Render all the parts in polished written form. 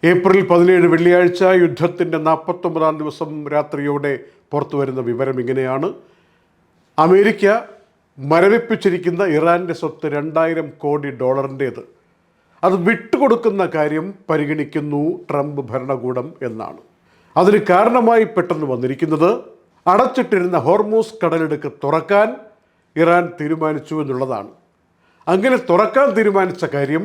April 17 വെള്ളിയാഴ്ച യുദ്ധത്തിൻ്റെ 49-ാം ദിവസം രാത്രിയോടെ പുറത്തു വരുന്ന വിവരം ഇങ്ങനെയാണ്. അമേരിക്ക മരവിപ്പിച്ചിരിക്കുന്ന ഇറാൻ്റെ സ്വത്ത് $2000 കോടി അത് വിട്ടുകൊടുക്കുന്ന കാര്യം പരിഗണിക്കുന്നു ട്രംപ് ഭരണകൂടം എന്നാണ്. അതിന് കാരണമായി പെട്ടെന്ന് വന്നിരിക്കുന്നത് അടച്ചിട്ടിരുന്ന ഹോർമൂസ് കടലിടുക്ക് തുറക്കാൻ ഇറാൻ തീരുമാനിച്ചു എന്നുള്ളതാണ്. അങ്ങനെ തുറക്കാൻ തീരുമാനിച്ച കാര്യം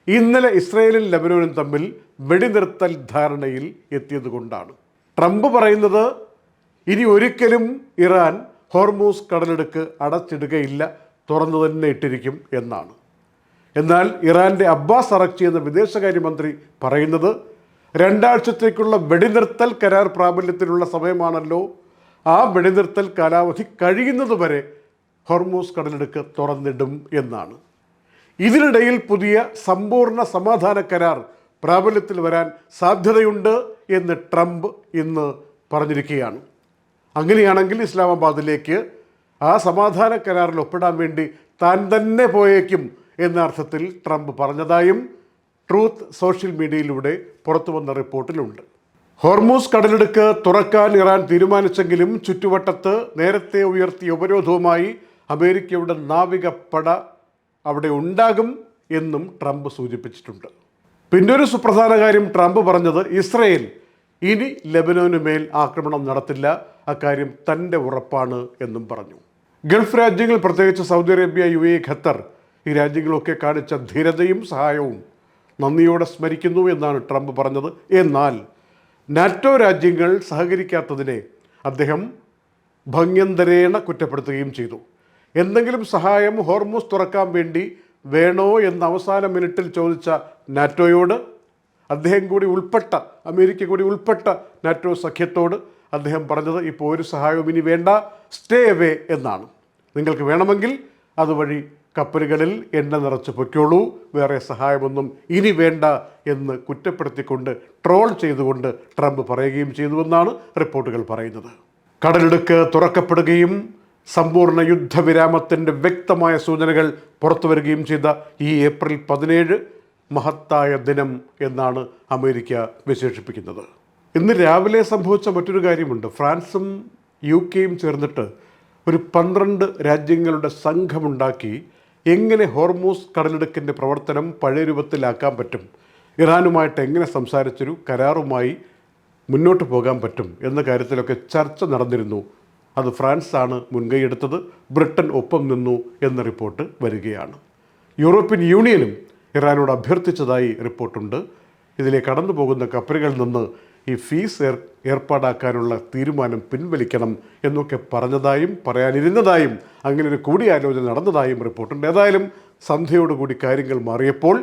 ഇന്നലെ ഇസ്രയേലും ലെബനോനും തമ്മിൽ വെടിനിർത്തൽ ധാരണയിൽ എത്തിയതുകൊണ്ടാണ്. ട്രംപ് പറയുന്നത് ഇനി ഒരിക്കലും ഇറാൻ ഹോർമൂസ് കടലിടുക്ക് അടച്ചിടുകയില്ല, തുറന്നു തന്നെ ഇട്ടിരിക്കും എന്നാണ്. എന്നാൽ ഇറാൻ്റെ അബ്ബാസ് അറക്ചി എന്ന വിദേശകാര്യമന്ത്രി പറയുന്നത് 2 ആഴ്ചത്തേക്കുള്ള വെടിനിർത്തൽ കരാർ പ്രാബല്യത്തിലുള്ള സമയമാണല്ലോ, ആ വെടിനിർത്തൽ കാലാവധി കഴിയുന്നതുവരെ ഹോർമൂസ് കടലിടുക്ക് തുറന്നിടും എന്നാണ്. ഇതിനിടയിൽ പുതിയ സമ്പൂർണ്ണ സമാധാന കരാർ പ്രാബല്യത്തിൽ വരാൻ സാധ്യതയുണ്ട് എന്ന് ട്രംപ് ഇന്ന് പറഞ്ഞിരിക്കുകയാണ്. അങ്ങനെയാണെങ്കിൽ ഇസ്ലാമാബാദിലേക്ക് ആ സമാധാന കരാറിൽ ഒപ്പിടാൻ വേണ്ടി താൻ തന്നെ പോയേക്കും എന്ന അർത്ഥത്തിൽ ട്രംപ് പറഞ്ഞതായും ട്രൂത്ത് സോഷ്യൽ മീഡിയയിലൂടെ പുറത്തു വന്ന റിപ്പോർട്ടിലുണ്ട്. ഹോർമൂസ് കടലിടുക്ക് തുറക്കാൻ ഇറാൻ തീരുമാനിച്ചെങ്കിലും ചുറ്റുവട്ടത്ത് നേരത്തെ ഉയർത്തിയ ഉപരോധവുമായി അമേരിക്കയുടെ നാവികപ്പട അവിടെ ഉണ്ടാകും എന്നും ട്രംപ് സൂചിപ്പിച്ചിട്ടുണ്ട്. പിന്നെ ഒരു സുപ്രധാന കാര്യം ട്രംപ് പറഞ്ഞത് ഇസ്രയേൽ ഇനി ലെബനോന് മേൽ ആക്രമണം നടത്തില്ല, അക്കാര്യം തൻ്റെ ഉറപ്പാണ് എന്നും പറഞ്ഞു. ഗൾഫ് രാജ്യങ്ങൾ, പ്രത്യേകിച്ച് സൗദി അറേബ്യ, UAE, ഖത്തർ, ഈ രാജ്യങ്ങളൊക്കെ കാണിച്ച ധീരതയും സഹായവും നന്ദിയോടെ സ്മരിക്കുന്നു എന്നാണ് ട്രംപ് പറഞ്ഞത്. എന്നാൽ നാറ്റോ രാജ്യങ്ങൾ സഹകരിക്കാത്തതിനെ അദ്ദേഹം ഭംഗ്യന്തരേണ കുറ്റപ്പെടുത്തുകയും ചെയ്തു. എന്തെങ്കിലും സഹായം ഹോർമൂസ് തുറക്കാൻ വേണ്ടി വേണോ എന്ന് അവസാന മിനിറ്റിൽ ചോദിച്ച നാറ്റോയോട് അദ്ദേഹം കൂടി ഉൾപ്പെട്ട, അമേരിക്ക കൂടി ഉൾപ്പെട്ട നാറ്റോ സഖ്യത്തോട് അദ്ദേഹം പറഞ്ഞത് ഇപ്പോൾ ഒരു സഹായവും ഇനി വേണ്ട, സ്റ്റേ അവേ എന്നാണ്. നിങ്ങൾക്ക് വേണമെങ്കിൽ അതുവഴി കപ്പലുകളിൽ എണ്ണ നിറച്ച് പൊയ്ക്കോളൂ, വേറെ സഹായമൊന്നും ഇനി വേണ്ട എന്ന് കുറ്റപ്പെടുത്തിക്കൊണ്ട്, ട്രോൾ ചെയ്തുകൊണ്ട് ട്രംപ് പറയുകയും ചെയ്തുവെന്നാണ് റിപ്പോർട്ടുകൾ പറയുന്നത്. കടലിടുക്ക് തുറക്കപ്പെടുകയും സമ്പൂർണ്ണ യുദ്ധവിരാമത്തിൻ്റെ വ്യക്തമായ സൂചനകൾ പുറത്തു വരികയും ചെയ്ത ഈ ഏപ്രിൽ 17 മഹത്തായ ദിനം എന്നാണ് അമേരിക്ക വിശേഷിപ്പിക്കുന്നത്. ഇന്ന് രാവിലെ സംഭവിച്ച മറ്റൊരു കാര്യമുണ്ട്. ഫ്രാൻസും UK ചേർന്നിട്ട് ഒരു 12 രാജ്യങ്ങളുടെ സംഘമുണ്ടാക്കി എങ്ങനെ ഹോർമൂസ് കടലിടുക്കിൻ്റെ പ്രവർത്തനം പഴയ രൂപത്തിലാക്കാൻ പറ്റും, ഇറാനുമായിട്ട് എങ്ങനെ സംസാരിച്ചൊരു കരാറുമായി മുന്നോട്ട് പോകാൻ പറ്റും എന്ന കാര്യത്തിലൊക്കെ ചർച്ച നടന്നിരുന്നു. അത് ഫ്രാൻസാണ് മുൻകൈയെടുത്തത്, ബ്രിട്ടൻ ഒപ്പം നിന്നു എന്ന റിപ്പോർട്ട് വരികയാണ്. യൂറോപ്യൻ യൂണിയനും ഇറാനോട് അഭ്യർത്ഥിച്ചതായി റിപ്പോർട്ടുണ്ട്. ഇതിലേക്ക് കടന്നു പോകുന്ന കപ്പലുകളിൽ നിന്ന് ഈ ഫീസ് ഏർപ്പാടാക്കാനുള്ള തീരുമാനം പിൻവലിക്കണം എന്നൊക്കെ പറഞ്ഞതായും പറയാനിരുന്നതായും അങ്ങനെ ഒരു കൂടിയാലോചന നടന്നതായും റിപ്പോർട്ടുണ്ട്. ഏതായാലും സന്ധ്യയോടുകൂടി കാര്യങ്ങൾ മാറിയപ്പോൾ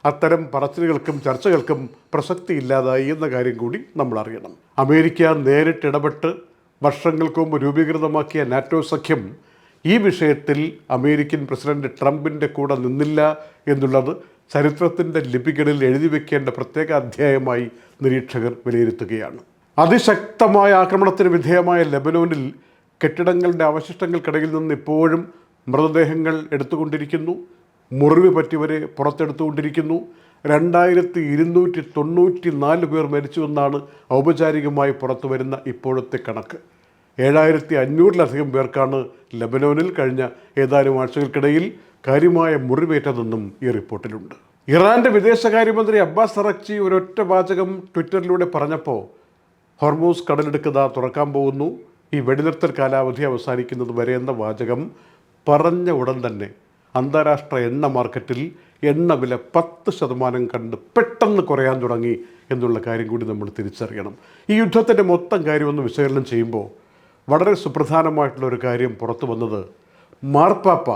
അത്തരം പറച്ചിലുകൾക്കും ചർച്ചകൾക്കും പ്രസക്തിയില്ലാതായി എന്ന കാര്യം കൂടി നമ്മൾ അറിയണം. അമേരിക്ക നേരിട്ടിടപെട്ട് വർഷങ്ങൾക്ക് മുമ്പ് രൂപീകൃതമാക്കിയ നാറ്റോ സഖ്യം ഈ വിഷയത്തിൽ അമേരിക്കൻ പ്രസിഡന്റ് ട്രംപിൻ്റെ കൂടെ നിന്നില്ല എന്നുള്ളത് ചരിത്രത്തിൻ്റെ ലിപികളിൽ എഴുതി വയ്ക്കേണ്ട പ്രത്യേക അധ്യായമായി നിരീക്ഷകർ വിലയിരുത്തുകയാണ്. അതിശക്തമായ ആക്രമണത്തിന് വിധേയമായ ലെബനോനിൽ കെട്ടിടങ്ങളുടെ അവശിഷ്ടങ്ങൾക്കിടയിൽ നിന്ന് ഇപ്പോഴും മൃതദേഹങ്ങൾ എടുത്തുകൊണ്ടിരിക്കുന്നു, മുറിവ് പറ്റിയവരെ പുറത്തെടുത്തുകൊണ്ടിരിക്കുന്നു. 2294 പേർ മരിച്ചുവെന്നാണ് ഔപചാരികമായി പുറത്തു വരുന്ന ഇപ്പോഴത്തെ കണക്ക്. 7500-ലധികം പേർക്കാണ് ലെബനോനിൽ കഴിഞ്ഞ ഏതാനും ആഴ്ചകൾക്കിടയിൽ കാര്യമായ മുറിവേറ്റതെന്നും ഈ റിപ്പോർട്ടിലുണ്ട്. ഇറാൻ്റെ വിദേശകാര്യമന്ത്രി അബ്ബാസ് അറക്ചി ഒരൊറ്റ വാചകം ട്വിറ്ററിലൂടെ പറഞ്ഞപ്പോൾ ഹോർമൂസ് കടലിടുക്ക് തുറക്കാൻ പോകുന്നു, ഈ വെടിനിർത്തൽ കാലാവധി അവസാനിക്കുന്നത് വരെ എന്ന വാചകം പറഞ്ഞ ഉടൻ തന്നെ അന്താരാഷ്ട്ര എണ്ണ മാർക്കറ്റിൽ എണ്ണ വില 10% കണ്ട് പെട്ടെന്ന് കുറയാൻ തുടങ്ങി എന്നുള്ള കാര്യം കൂടി നമ്മൾ തിരിച്ചറിയണം. ഈ യുദ്ധത്തിൻ്റെ മൊത്തം കാര്യമൊന്ന് വിശകലനം ചെയ്യുമ്പോൾ വളരെ സുപ്രധാനമായിട്ടുള്ളൊരു കാര്യം പുറത്തു വന്നത്, മാർപ്പാപ്പ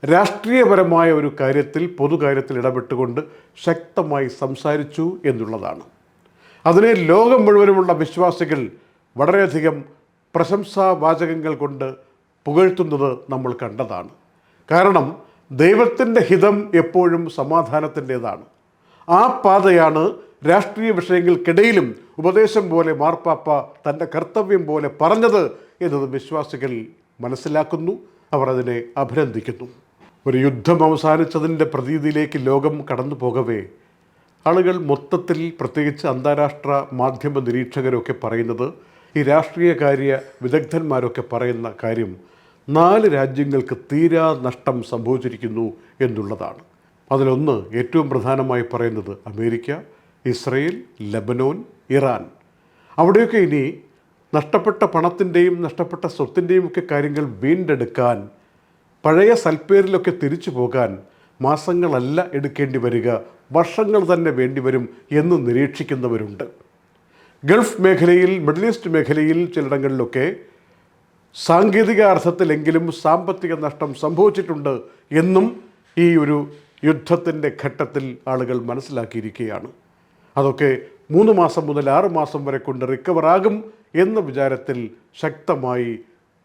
രാഷ്ട്രീയപരമായ ഒരു കാര്യത്തിൽ, പൊതുകാര്യത്തിൽ ഇടപെട്ടുകൊണ്ട് ശക്തമായി സംസാരിച്ചു എന്നുള്ളതാണ്. അതിനെ ലോകം മുഴുവനുമുള്ള വിശ്വാസികൾ വളരെയധികം പ്രശംസാവാചകങ്ങൾ കൊണ്ട് പുകഴ്ത്തുന്നത് നമ്മൾ കണ്ടതാണ്. കാരണം ദൈവത്തിൻ്റെ ഹിതം എപ്പോഴും സമാധാനത്തിൻ്റേതാണ്. ആ പാതയാണ് രാഷ്ട്രീയ വിഷയങ്ങൾക്കിടയിലും ഉപദേശം പോലെ മാർപ്പാപ്പ തൻ്റെ കർത്തവ്യം പോലെ പറഞ്ഞത് എന്നത് വിശ്വാസികൾ മനസ്സിലാക്കുന്നു, അവർ അതിനെ അഭിനന്ദിക്കുന്നു. ഒരു യുദ്ധം അവസാനിച്ചതിൻ്റെ പ്രതീതിയിലേക്ക് ലോകം കടന്നു പോകവേ ആളുകൾ മൊത്തത്തിൽ, പ്രത്യേകിച്ച് അന്താരാഷ്ട്ര മാധ്യമ നിരീക്ഷകരൊക്കെ പറയുന്നത്, ഈ രാഷ്ട്രീയകാര്യ വിദഗ്ധന്മാരൊക്കെ പറയുന്ന കാര്യം, 4 രാജ്യങ്ങൾക്ക് തീരാ നഷ്ടം സംഭവിച്ചിരിക്കുന്നു എന്നുള്ളതാണ്. അതിലൊന്ന് ഏറ്റവും പ്രധാനമായി പറയുന്നത് അമേരിക്ക, ഇസ്രയേൽ, ലബനോൻ, ഇറാൻ. അവിടെയൊക്കെ ഇനി നഷ്ടപ്പെട്ട പണത്തിൻ്റെയും നഷ്ടപ്പെട്ട സ്വത്തിൻ്റെയും ഒക്കെ കാര്യങ്ങൾ വീണ്ടെടുക്കാൻ, പഴയ സൽപ്പേരിലൊക്കെ തിരിച്ചു പോകാൻ മാസങ്ങളല്ല എടുക്കേണ്ടി വരിക, വർഷങ്ങൾ തന്നെ വേണ്ടിവരും എന്ന് നിരീക്ഷിക്കുന്നവരുണ്ട്. ഗൾഫ് മേഖലയിൽ, മിഡിൽ ഈസ്റ്റ് മേഖലയിൽ ചിലയിടങ്ങളിലൊക്കെ സാങ്കേതിക അർത്ഥത്തിലെങ്കിലും സാമ്പത്തിക നഷ്ടം സംഭവിച്ചിട്ടുണ്ട് എന്നും ഈ ഒരു യുദ്ധത്തിൻ്റെ ഘട്ടത്തിൽ ആളുകൾ മനസ്സിലാക്കിയിരിക്കുകയാണ്. അതൊക്കെ 3 മാസം മുതൽ 6 മാസം വരെ കൊണ്ട് റിക്കവറാകും എന്ന വിചാരത്തിൽ ശക്തമായി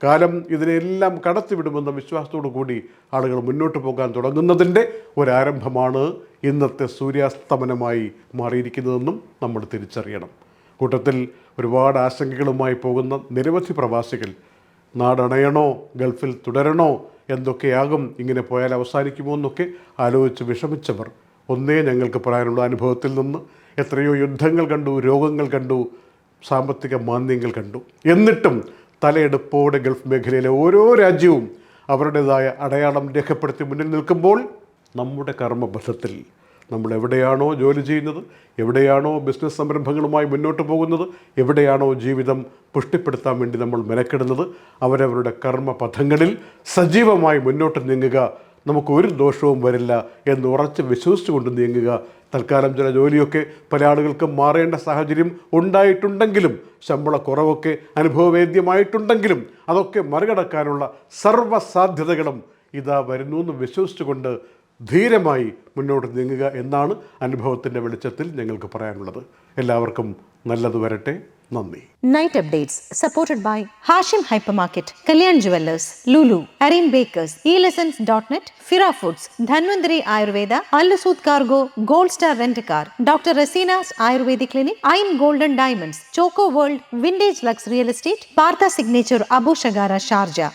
കാലം ഇതിനെല്ലാം കടത്തിവിടുമെന്ന വിശ്വാസത്തോടു കൂടി ആളുകൾ മുന്നോട്ട് പോകാൻ തുടങ്ങുന്നതിൻ്റെ ഒരാരംഭമാണ് ഇന്നത്തെ സൂര്യാസ്തമനമായി മാറിയിരിക്കുന്നതെന്നും നമ്മൾ തിരിച്ചറിയണം. കൂട്ടത്തിൽ ഒരുപാട് ആശങ്കകളുമായി പോകുന്ന നിരവധി പ്രവാസികൾ നാടണയണോ, ഗൾഫിൽ തുടരണോ, എന്തൊക്കെയാകും, ഇങ്ങനെ പോയാൽ അവസാനിക്കുമോ എന്നൊക്കെ ആലോചിച്ച് വിഷമിച്ചവർ, ഒന്നേ ഞങ്ങൾക്ക് പറയാനുള്ള അനുഭവത്തിൽ നിന്ന് എത്രയോ യുദ്ധങ്ങൾ കണ്ടു, രോഗങ്ങൾ കണ്ടു, സാമ്പത്തിക മാന്ദ്യങ്ങൾ കണ്ടു. എന്നിട്ടും തലയെടുപ്പോടെ ഗൾഫ് മേഖലയിലെ ഓരോ രാജ്യവും അവരുടേതായ അടയാളം രേഖപ്പെടുത്തി മുന്നിൽ നിൽക്കുമ്പോൾ നമ്മുടെ കർമ്മപഥത്തിൽ നമ്മൾ എവിടെയാണോ ജോലി ചെയ്യുന്നത്, എവിടെയാണോ ബിസിനസ് സംരംഭങ്ങളുമായി മുന്നോട്ട് പോകുന്നത്, എവിടെയാണോ ജീവിതം പുഷ്ടിപ്പെടുത്താൻ വേണ്ടി നമ്മൾ മെനക്കെടുന്നത്, അവരവരുടെ കർമ്മപഥങ്ങളിൽ സജീവമായി മുന്നോട്ട് നീങ്ങുക, നമുക്കൊരു ദോഷവും വരില്ല എന്ന് ഉറച്ച് വിശ്വസിച്ചുകൊണ്ട് നീങ്ങുക. തൽക്കാലം ചില ജോലിയൊക്കെ പല ആളുകൾക്കും മാറേണ്ട സാഹചര്യം ഉണ്ടായിട്ടുണ്ടെങ്കിലും, ശമ്പളക്കുറവൊക്കെ അനുഭവവേദ്യമായിട്ടുണ്ടെങ്കിലും അതൊക്കെ മറികടക്കാനുള്ള സർവ്വസാധ്യതകളും ഇതാ വരുന്നു എന്ന് വിശ്വസിച്ചുകൊണ്ട് ധീരമായി മുന്നോട്ട് നീങ്ങുക എന്നാണ് അനുഭവത്തിൻ്റെ വെളിച്ചത്തിൽ ഞങ്ങൾക്ക് പറയാനുള്ളത്. എല്ലാവർക്കും നല്ലത് വരട്ടെ. നന്ദി. Night updates supported by Hashim Hypermarket, Kalyan Jewellers, Lulu, Arim Bakers, eLessons.net, Fira Foods, Dhanvantari Ayurveda, Al-Sud Cargo, Gold Star Rent-A-Car, Dr. Rasina's Ayurvedic Clinic, Ain Golden Diamonds, Choco World, Vintage Lux Real Estate, Partha Signature, Abu Shagara, Sharjah.